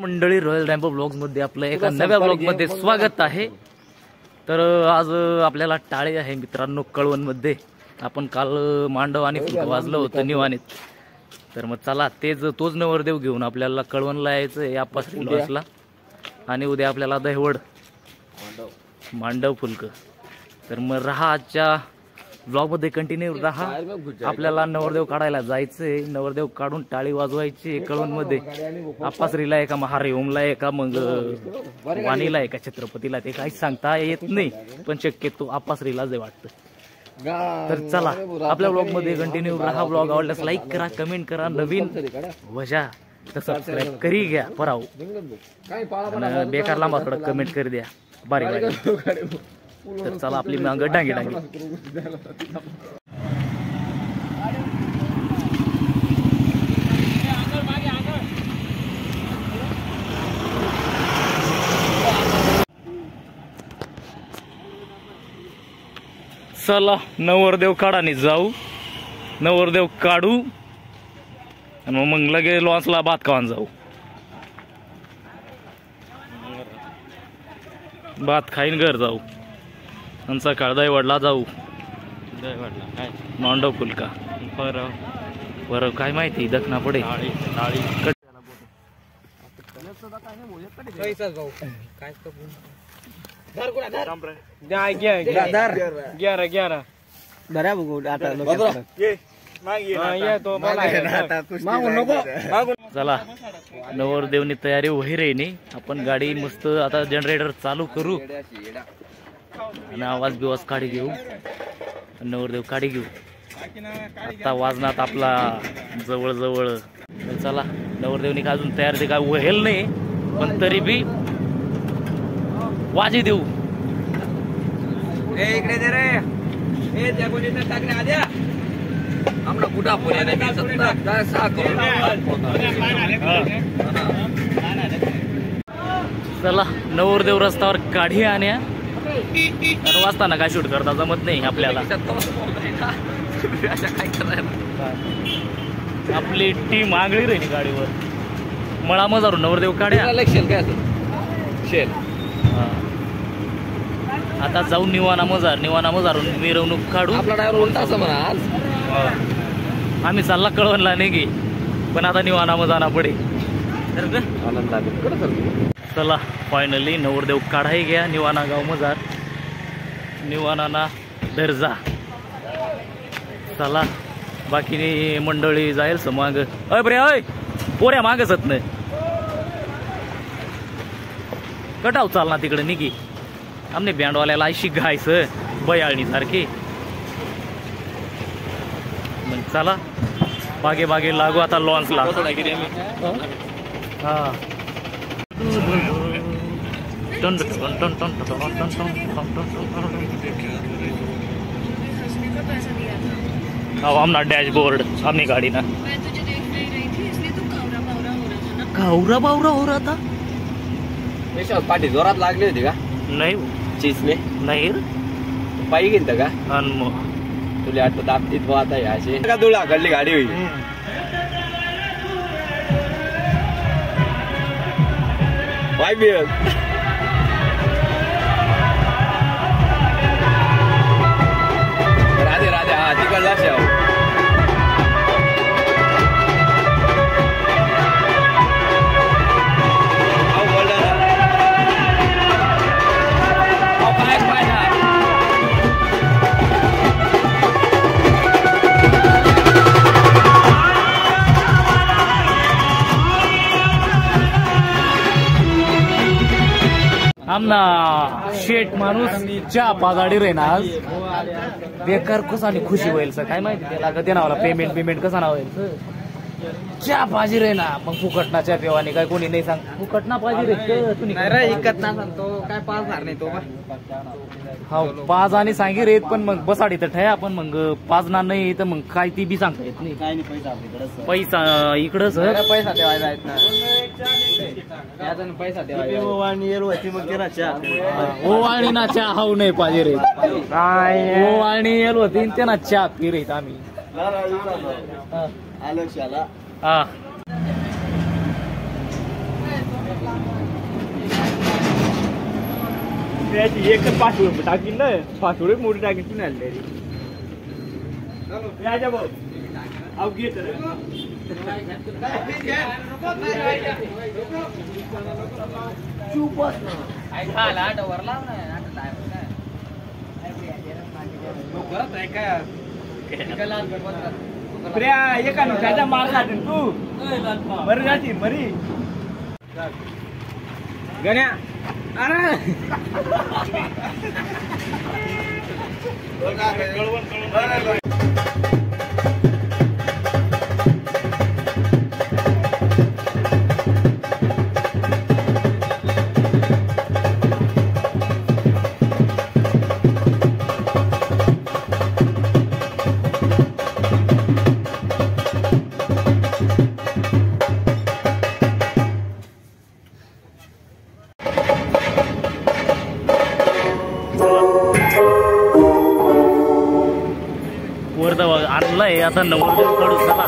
मंडळी royal Rambo blogs मध्ये आपलं एका नव्या ब्लॉग मध्ये स्वागत आहे। तर आज आपल्याला टाळे आहे मित्रांनो कळवण मध्ये। आपण काल मांडव आणि फुलका वाजलं होतं निवाणीत। तर मग चला तोच नवरदेव घेऊन आपल्याला कळवणला यायचं या लॉसला आणि उद्या आपल्याला दहिवड मांडव फुलक। तर मग रहा आजच्या ब्लॉग मध्ये कंटिन्यू रहा। आपल्याला नवरदेव काढायला जायचंय, नवरदेव काढून टाळी वाजवायची कळवण मध्ये। आपासरीला आहे का महारिओमला आहे का मग वाणीला आहे का छत्रपतीला ते काही सांगता येत नाही, पण शक्यतो आपासरीला जे वाटतं। तर चला आपल्या ब्लॉग मध्ये कंटिन्यू रहा। ब्लॉग आवडल्यास लाईक करा, कमेंट करा, नवीन वजा तर सबस्क्राइब करी घ्या पराव, बेकार लांबा थोडं कमेंट कर द्या बारीक। तर चला आपली मांग डांगी डांगी। चला नवरदेव काढानी जाऊ, नवरदेव काढू आणि मग लगे लॉन्सला भात खावान जाऊ। भात खाईन घर जाऊ आणि सकाळ दहिवडला जाऊ। मांडव फुलका बरं काय माहिती दखना पडे चला नवरदेवनी तयारी वहिरे नी आपण गाडी मस्त आता जनरेटर चालू करू आणि आवाज बिवाज काढी घेऊ, नवरदेव काढी घेऊ। आता वाजनात आपला जवळ जवळ। चला नवरदेवनी का अजून तयार ते काय वहेल नाही, पण तरी बी वाजी देऊ। इकडे दे रे, हे त्या गोलीचा टाकणे आद्या आम्हाला कुठा पुण्याने मी सत्ता काय सहा करून। चला नवरदेव रस्त्यावर काढी आण्या वाजताना काय शूट करता जमत नाही आपल्याला। आपली टीम आगळी राहिली गाडीवर मळा मजारून नवरदेव काढ्या काय शेल। आता जाऊ निवाणा मजारून मिरवणूक काढू। आपला ड्रायव्हर उलटा असं म्हणा आज आम्ही चालला कळवणला नाही गे, पण आता निवाणा मजाना पडे। चला फायनली नवरदेव काढाई घ्या निवाणा गाव मजार निवाणा दर्जा। चला बाकी मंडळी जाईल समाग। अय बरे अय पोऱ्या मागसत नाही कटाव चालना तिकडे निघी। आमने बँडवाल्याला अशी गायचं बयाळणी सारखी। मग चला बागे बागे लागू आता लॉन्सला। हा आमना डैशबोर्ड आमनी गाड़ी ना कावरा बावरा हो रहा था। पाठी जोरात लागली होती का? नाही चीजने नाही पायी गेलत का? तुला आठवत आपलीत वाहत आहे अशी का धुळा कडली गाडी होई पाय बी राधे राधे। हा तिकड लक्ष आमना शेट माणूस चहा पागाडी रे ना आज बेकार कसा खुशी होईल सर काय माहिती त्याला का देणार पेमेंट कसा ना होईल। चहा पाहिजे रे ना मग फुकटना चहा पेवानी काय कोणी नाही सांग फुकटना पाहिजे रे तुम्ही इकत ना सांगतो काय पाच झार नाही तो हा पाच आणि सांगी रेत पण मग बसाडी तर ठया पण मग पाच ना नाही तर मग काय ती बी सांगता येत नाही। काय नाही पैसा इकडं सर पैसा ठेवायचा आहेत ना पैसा ठेवायचा मग केला चहा ओवाळणी ना चहा हाऊ नाही पाहिजे रे ओवाळणी येल होती त्यांना चहा पी रेत आम्ही। हा त्याची एक 5 रुपये टाकीन ना 5 रुपये मोठी टाकीन पुन्हा राजा भाऊ अव घेत एका नुकसाचा मार खाते तू मरी जाती मरी गण्या अरे आणलाय आता नवरदेव कडू चला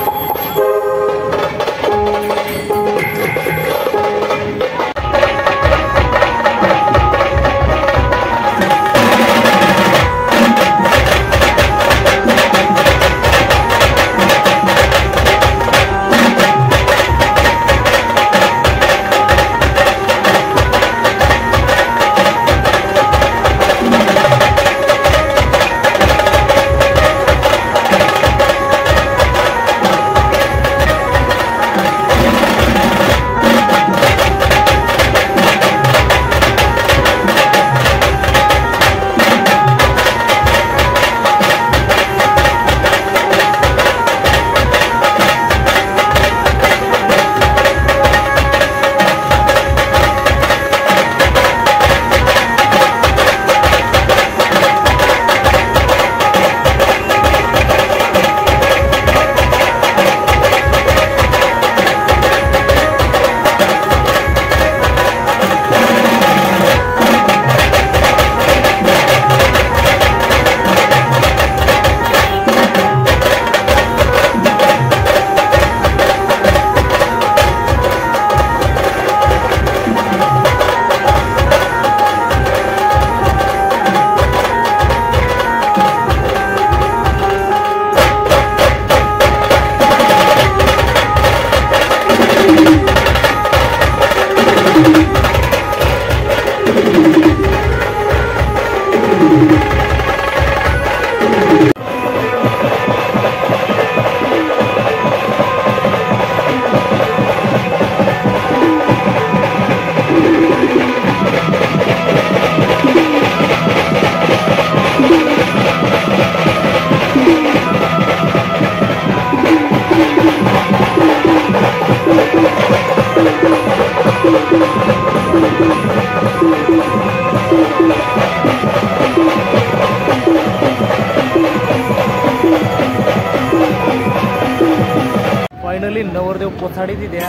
फायनली नवरदेव पोचाडी ती द्या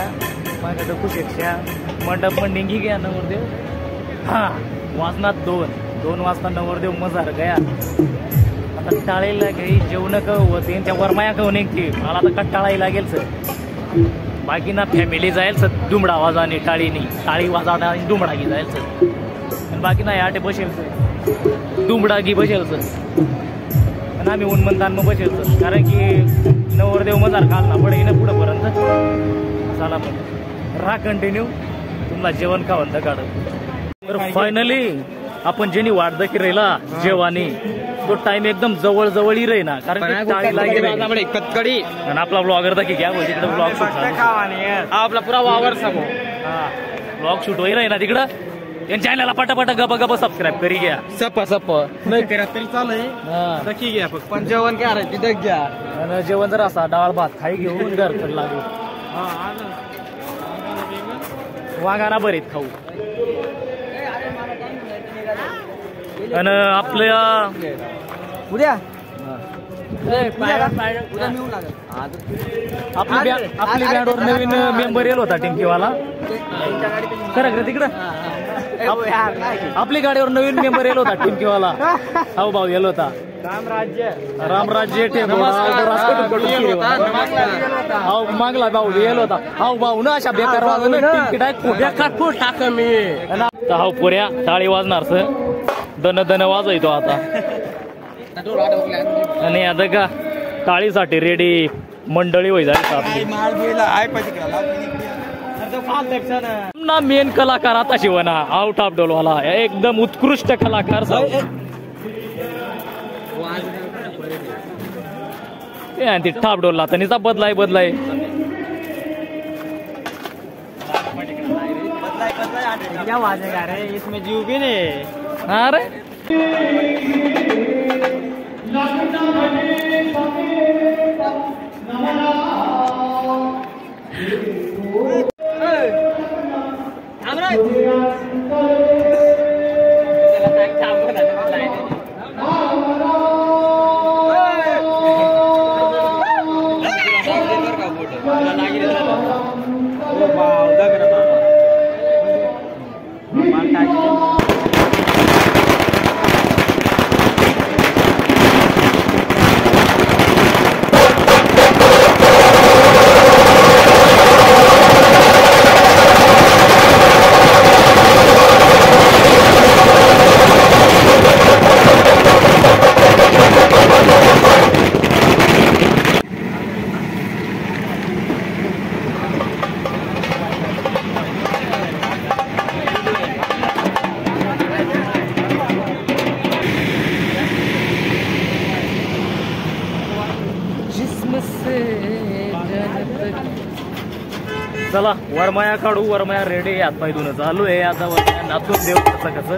माझ्या डकूपेक्षा मंडप पण निघी गया नवरदेव हा वाजनात 2 वाजता नवरदेव मजार गया आता टाळीला काही जेवण होते त्या वरमाया कहू निघते मला आता टाळाई लागेल सर बाकी ना फॅमिली जाईल सर दुमडा वाजाने टाळी वाजाना दुमडा घे जाईल सर आणि बाकी ना आटे बसेल सर दुमडा घे बसेल सर आणि आम्ही उन्मंतान मग बसेल सर कारण की नवरदेव मजार खाल ना पडे ना पुढंपर्यंत चला मग राहा कंटिन्यू तुम्हाला जेवण खावंत काढ तर फायनली आपण ज्यांनी वाट दाखी राहिला जेवानी तो टाइम एकदम जवळ जवळ राही ना कारण कटकडी आणि आपला ब्लॉगर दाखी घ्या तिकडे ब्लॉग शूट आपला पुरा वावर समोर ब्लॉग शूट होई राही ना तिकडं त्यांच्या चॅनलला पटापट गप सबस्क्राईब करी घ्या सप नाही करा तरी चालू नक्की घ्या फक्त पण जेवण काय आहे तिथे घ्या आणि जेवण जर असा डाळ भात खाई घेऊन घर कर लागू वागाना बरेत खाऊ आणि आपल्या उद्या आपली बँडवर नवीन मेंबर येलो होता टिंकीवाला खरं तिकडं आपली गाडीवर नवीन मेंबर येलो होता टिंकीवाला हाऊ भाऊ येलो होता रामराज्य हाऊ मागला भाऊ येलो होता हाऊ भाऊ ना अशा बेकार वाजून टिंकी टाक टाक मी हाऊ पुऱ्या टाळी वाजणार सर दन दन वाजवतो आता. आणि आता का टाळीसाठी रेडी मंडळी होई झाली ना. मेन कलाकार आता शिवना आउट ऑफ डोलवाला एकदम उत्कृष्ट कलाकार ती ठाप डोलला तनीचा बदलाय क्या वाजेगा रे इसमें जीव भी नहीं. अरे चला वरमाया काढू. वरमाया रेडी हातपाय धुणं चालू आहे आता. वरमाया नाचून देऊ कसं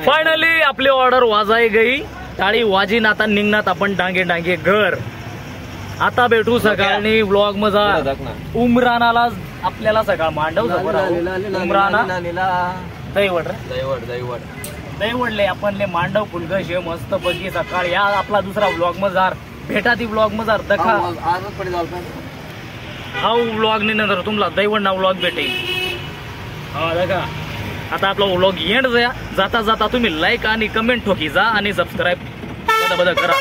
फायनली आपली ऑर्डर वाजाय गई. टाळी वाजीन आता निघणार आपण डांगे घर. आता भेटू सकाळनी व्लॉग मजा. उमरानाला आपल्याला सकाळ मांडव उमराना दैवडले आपण मांडव फुलगशे मस्त पैकी सकाळ. या आपला दुसरा व्लॉग मजार भेटा ती व्लॉग मजार दखा हा व्लॉग नंतर तुम्हाला दैवड ना व्लॉग भेटेल. हा दखा आता आपला व्लॉग एंड जाता जाता तुम्ही लाईक आणि कमेंट ठोकी जा आणि सबस्क्राईब बदा करा.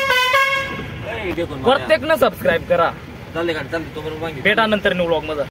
प्रत्येक न सबस्क्राईब करा. भेटा नंतर व्लॉग मजा.